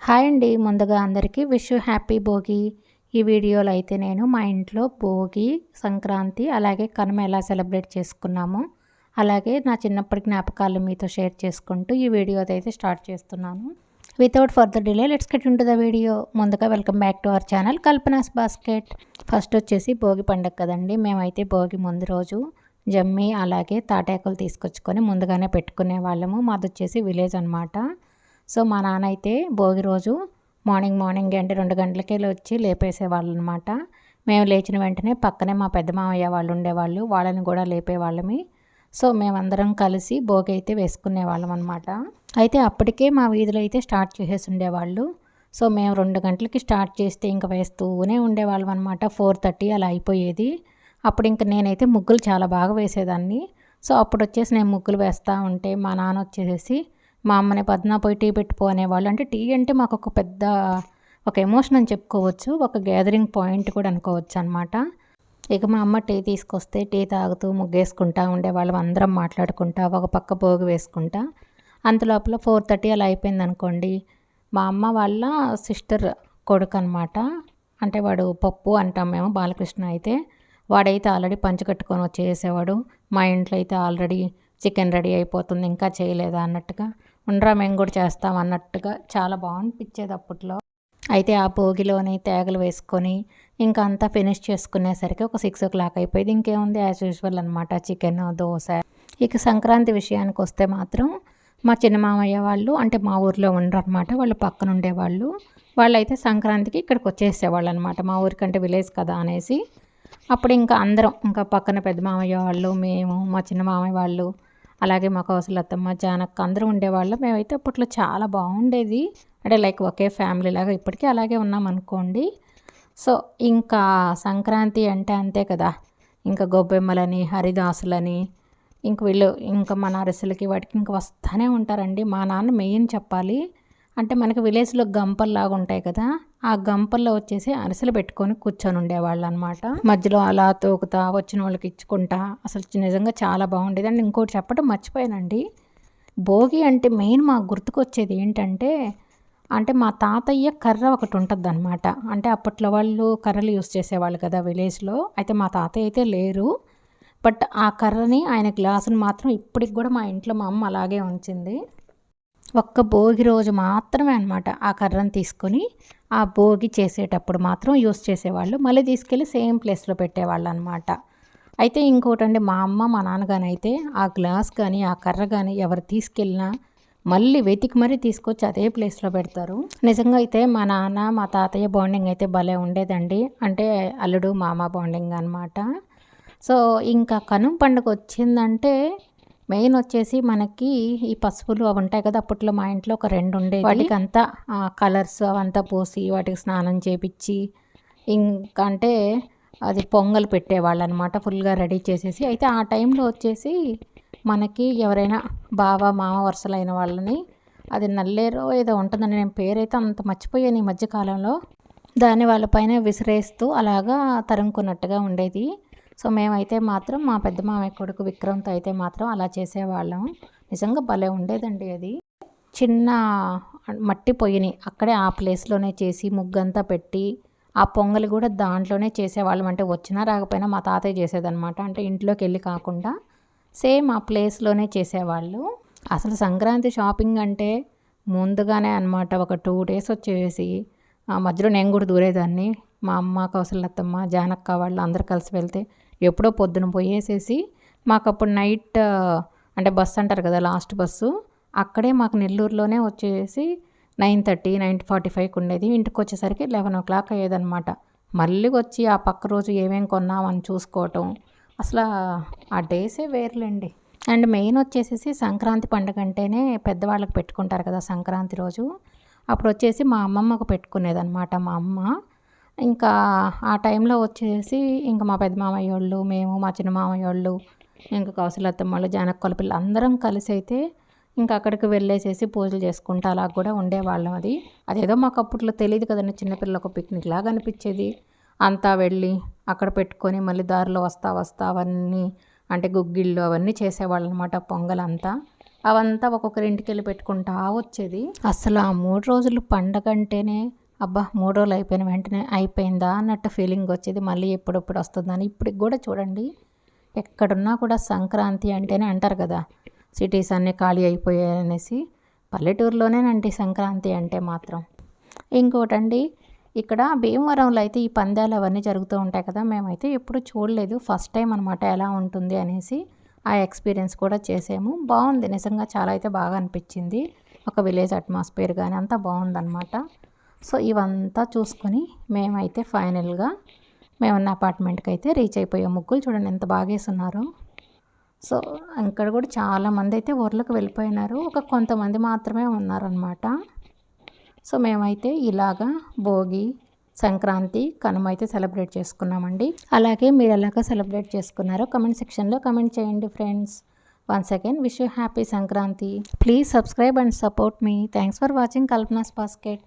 Hi అండి. ముందుగా అందరికీ విష్ యూ హ్యాపీ భోగి. ఈ వీడియోలో అయితే నేను మా ఇంట్లో భోగి, సంక్రాంతి అలాగే కనుమ ఎలా సెలబ్రేట్ చేసుకున్నాము, అలాగే నా చిన్నప్పటి జ్ఞాపకాలు మీతో షేర్ చేసుకుంటూ ఈ వీడియో అయితే స్టార్ట్ చేస్తున్నాను. Without further delay let's get into the video. ముందుగా welcome back to our channel Kalpana's basket. First వచ్చేసి భోగి పండుగ కదండి. మేమైతే భోగి ముందు రోజు జమ్మి అలాగే తాటాకులు తీసుకొచ్చుకొని ముందుగానే పెట్టుకునే వాళ్ళము. మాది వచ్చేసి విలేజ్ అనమాట. సో మా నాన్న అయితే భోగి రోజు మార్నింగ్ అంటే 2 గంటలకే వచ్చి లేపేసేవాళ్ళు అనమాట. మేము లేచిన వెంటనే పక్కనే మా పెద్ద మామయ్య వాళ్ళు ఉండేవాళ్ళు, వాళ్ళని కూడా లేపేవాళ్ళమి. సో మేమందరం కలిసి భోగి అయితే వేసుకునేవాళ్ళం అనమాట. అయితే అప్పటికే మా వీధిలో అయితే స్టార్ట్ చేసేసి ఉండేవాళ్ళు. సో మేము 2 గంటలకి స్టార్ట్ చేస్తే ఇంకా వేస్తూనే ఉండేవాళ్ళం అనమాట. 4:30 అలా అయిపోయేది. అప్పుడు ఇంకా నేనైతే ముగ్గులు చాలా బాగా వేసేదాన్ని. సో అప్పుడు వచ్చేసి నేను ముగ్గులు వేస్తూ ఉంటే మా నాన్న వచ్చేసి మా అమ్మని పద్నా పోయి టీ పెట్టుకో అనేవాళ్ళు. అంటే టీ అంటే మాకు ఒక పెద్ద ఎమోషన్ అని చెప్పుకోవచ్చు, ఒక గ్యాదరింగ్ పాయింట్ కూడా అనుకోవచ్చు అనమాట. ఇక మా అమ్మ టీ తీసుకొస్తే టీ తాగుతూ ముగ్గేసుకుంటా ఉండేవాళ్ళం, అందరం మాట్లాడుకుంటా ఒక పక్క భోగి వేసుకుంటా. అంతలోపల 4:30 అలా అయిపోయింది అనుకోండి. మా అమ్మ వాళ్ళ సిస్టర్ కొడుకు అనమాట. అంటే వాడు పప్పు అంటాం మేము, బాలకృష్ణ అయితే వాడైతే ఆల్రెడీ పంచి కట్టుకొని వచ్చేసేవాడు. మా ఇంట్లో అయితే ఆల్రెడీ చికెన్ రెడీ అయిపోతుంది, ఇంకా చేయలేదా అన్నట్టుగా, ఉండరా మేము కూడా చేస్తాం అన్నట్టుగా చాలా బాగునిపించేది అప్పట్లో. అయితే ఆ భోగిలోని తేగలు వేసుకొని ఇంకా అంతా ఫినిష్ చేసుకునేసరికి ఒక 6 o'clock అయిపోయింది. ఇంకేముంది యాజ్ యూజువల్ అనమాట, చికెన్, దోశ. ఇక సంక్రాంతి విషయానికి వస్తే మాత్రం మా చిన్న మామయ్య వాళ్ళు అంటే మా ఊరిలో ఉండరు అనమాట, వాళ్ళు పక్కన ఉండేవాళ్ళు. వాళ్ళైతే సంక్రాంతికి ఇక్కడికి వచ్చేసేవాళ్ళు అనమాట, మా ఊరికంటే విలేజ్ కదా అనేసి. అప్పుడు ఇంకా అందరం, ఇంకా పక్కన పెద్ద మామయ్య వాళ్ళు, మేము, మా చిన్న మామయ్య వాళ్ళు, అలాగే మా కౌసలత్తమ్మ, జానక్క అందరూ ఉండేవాళ్ళం. మేమైతే అప్పట్లో చాలా బాగుండేది. అంటే లైక్ ఒకే ఫ్యామిలీ లాగా ఇప్పటికీ అలాగే ఉన్నాం అనుకోండి. సో ఇంకా సంక్రాంతి అంటే అంతే కదా, ఇంకా గొబ్బెమ్మలని, హరిదాసులని, ఇంక వీళ్ళు ఇంకా మన అరిసెలకి వాటికి ఇంకా వస్తూనే ఉంటారండి. మా నాన్న మెయిన్ చెప్పాలి అంటే మనకి విలేజ్లో గంపల్లాగా ఉంటాయి కదా, ఆ గంపల్లో వచ్చేసి అరిసెలు పెట్టుకొని కూర్చొని ఉండేవాళ్ళు అనమాట. మధ్యలో అలా తోకుతా వచ్చిన వాళ్ళకి ఇచ్చుకుంటా అసలు నిజంగా చాలా బాగుండేది. అండ్ ఇంకోటి చెప్పడం మర్చిపోయానండి, భోగి అంటే మెయిన్ మాకు గుర్తుకొచ్చేది ఏంటంటే, అంటే మా తాతయ్య కర్ర ఒకటి ఉంటుంది అనమాట. అంటే అప్పట్లో వాళ్ళు కర్రలు యూస్ చేసేవాళ్ళు కదా విలేజ్లో. అయితే మా తాతయ్య అయితే లేరు, బట్ ఆ కర్రని ఆయన గ్లాసుని మాత్రం ఇప్పటికి కూడా మా ఇంట్లో మా అమ్మ అలాగే ఉంచింది. ఒక్క భోగి రోజు మాత్రమే అనమాట ఆ కర్రను తీసుకొని ఆ భోగి చేసేటప్పుడు మాత్రం యూస్ చేసేవాళ్ళు, మళ్ళీ తీసుకెళ్ళి సేమ్ ప్లేస్లో పెట్టేవాళ్ళు అనమాట. అయితే ఇంకోటండి, మా అమ్మ మా నాన్నగానైతే ఆ గ్లాస్ కానీ ఆ కర్ర కానీ ఎవరు తీసుకెళ్ళినా మళ్ళీ వెతికి మరీ తీసుకొచ్చి అదే ప్లేస్లో పెడతారు. నిజంగా అయితే మా నాన్న మా తాతయ్య బాండింగ్ అయితే భలే ఉండేదండి. అంటే అల్లుడు మామ బాండింగ్ అనమాట. సో ఇంకా కనుమ పండుగ వచ్చిందంటే మెయిన్ వచ్చేసి మనకి ఈ పసుపులు అవి ఉంటాయి కదా, అప్పట్లో మా ఇంట్లో ఒక 2 ఉండేవి. వాటికి అంతా కలర్స్ అవంతా పోసి వాటికి స్నానం చేపించి ఇంకా అంటే అది పొంగల్ పెట్టేవాళ్ళు అనమాట, ఫుల్గా రెడీ చేసేసి. అయితే ఆ టైంలో వచ్చేసి మనకి ఎవరైనా బావ మామ వరుసలైన వాళ్ళని, అది నల్లేరో ఏదో ఉంటుందని, నేను పేరైతే అంత మర్చిపోయాను ఈ మధ్యకాలంలో, దాన్ని వాళ్ళపైన విసిరేస్తూ అలాగా తరుముకున్నట్టుగా ఉండేది. సో మేమైతే మాత్రం మా పెద్ద మామయ్య కొడుకు విక్రమ్తో అయితే మాత్రం అలా చేసేవాళ్ళం. నిజంగా భలే ఉండేదండి అది. చిన్న మట్టి పొయ్యిని అక్కడే ఆ ప్లేస్లోనే చేసి ముగ్గంతా పెట్టి ఆ పొంగలి కూడా దాంట్లోనే చేసేవాళ్ళం. అంటే వచ్చినా రాకపోయినా మా తాతయ్య చేసేదనమాట. అంటే ఇంట్లోకి వెళ్ళి కాకుండా సేమ్ ఆ ప్లేస్లోనే చేసేవాళ్ళు. అసలు సంక్రాంతి షాపింగ్ అంటే ముందుగానే అనమాట, ఒక 2 days వచ్చేసి ఆ మధ్యలో నేను కూడా దూరేదాన్ని. మా అమ్మ, కౌసలత్తమ్మ, జానక్క వాళ్ళు అందరు కలిసి వెళ్తే ఎప్పుడో పొద్దున పోయేసేసి మాకు అప్పుడు నైట్ అంటే బస్సు అంటారు కదా, లాస్ట్ బస్సు అక్కడే మాకు నెల్లూరులోనే వచ్చేసి 9:30 9:45 ఉండేది. ఇంటికి వచ్చేసరికి 11 o'clock అయ్యేదనమాట. మళ్ళీ వచ్చి ఆ పక్క రోజు ఏమేం కొన్నామని చూసుకోవటం, అసలు ఆ డేసే వేర్లేండి. అండ్ మెయిన్ వచ్చేసి సంక్రాంతి పండుగ అంటేనే పెద్దవాళ్ళకి పెట్టుకుంటారు కదా సంక్రాంతి రోజు. అప్పుడు వచ్చేసి మా అమ్మమ్మకు పెట్టుకునేదనమాట మా అమ్మ. ఇంకా ఆ టైంలో వచ్చేసి ఇంకా మా పెద్ద మామయ్య వాళ్ళు, మేము, మా చిన్న మామయ్య వాళ్ళు, ఇంకా కౌసలత్తమ్మ వాళ్ళు, జానక్కల పిల్లలు అందరం కలిసి అయితే ఇంకా అక్కడికి వెళ్ళేసేసి పూజలు చేసుకుంటా అలా కూడా ఉండేవాళ్ళం. అదేదో మాకు అప్పట్లో తెలియదు కదండి, చిన్నపిల్లలకు పిక్నిక్ లాగా అనిపించేది. అంతా వెళ్ళి అక్కడ పెట్టుకొని మళ్ళీ దారిలో వస్తా అవన్నీ అంటే గుగ్గిళ్ళు అవన్నీ చేసేవాళ్ళు అనమాట, పొంగల్ అంతా. అవంతా ఒక్కొక్కరి ఇంటికి వెళ్ళి పెట్టుకుంటా వచ్చేది. అసలు ఆ 3 రోజులు పండగ అంటేనే అబ్బా 3 రోజులు అయిపోయిన వెంటనే అయిపోయిందా అన్నట్టు ఫీలింగ్ వచ్చేది. మళ్ళీ ఎప్పుడెప్పుడు వస్తుందని. ఇప్పటికి కూడా చూడండి, ఎక్కడున్నా కూడా సంక్రాంతి అంటేనే అంటారు కదా, సిటీస్ అన్నీ ఖాళీ అయిపోయాయి అనేసి. పల్లెటూరులోనేనండి సంక్రాంతి అంటే మాత్రం. ఇంకోటండి, ఇక్కడ భీమవరంలో అయితే ఈ పందాలు అవన్నీ జరుగుతూ ఉంటాయి కదా, మేమైతే ఎప్పుడు చూడలేదు, ఫస్ట్ టైం అనమాట ఎలా ఉంటుంది అనేసి ఆ ఎక్స్పీరియన్స్ కూడా చేసాము. బాగుంది నిజంగా, చాలా అయితే బాగా అనిపించింది. ఒక విలేజ్ అట్మాస్ఫియర్ కానీ అంతా బాగుందన్నమాట. సో ఇవంతా చూసుకొని మేమైతే ఫైనల్గా మేమున్న అపార్ట్మెంట్కి అయితే రీచ్ అయిపోయాం. ముగ్గులు చూడండి ఎంత బాగా వేసున్నారు. సో ఇక్కడ కూడా చాలామంది అయితే ఊర్లోకి వెళ్ళిపోయినారు, ఒక కొంతమంది మాత్రమే ఉన్నారనమాట. సో మేమైతే ఇలాగా భోగి, సంక్రాంతి, కనుమ అయితే సెలబ్రేట్ చేసుకున్నామండి. అలాగే మీరు ఎలాగ సెలబ్రేట్ చేసుకున్నారో కమెంట్ సెక్షన్లో కమెంట్ చేయండి friends. Once again wish you happy Sankranti. Please subscribe and support me. Thanks for watching Kalpana's basket.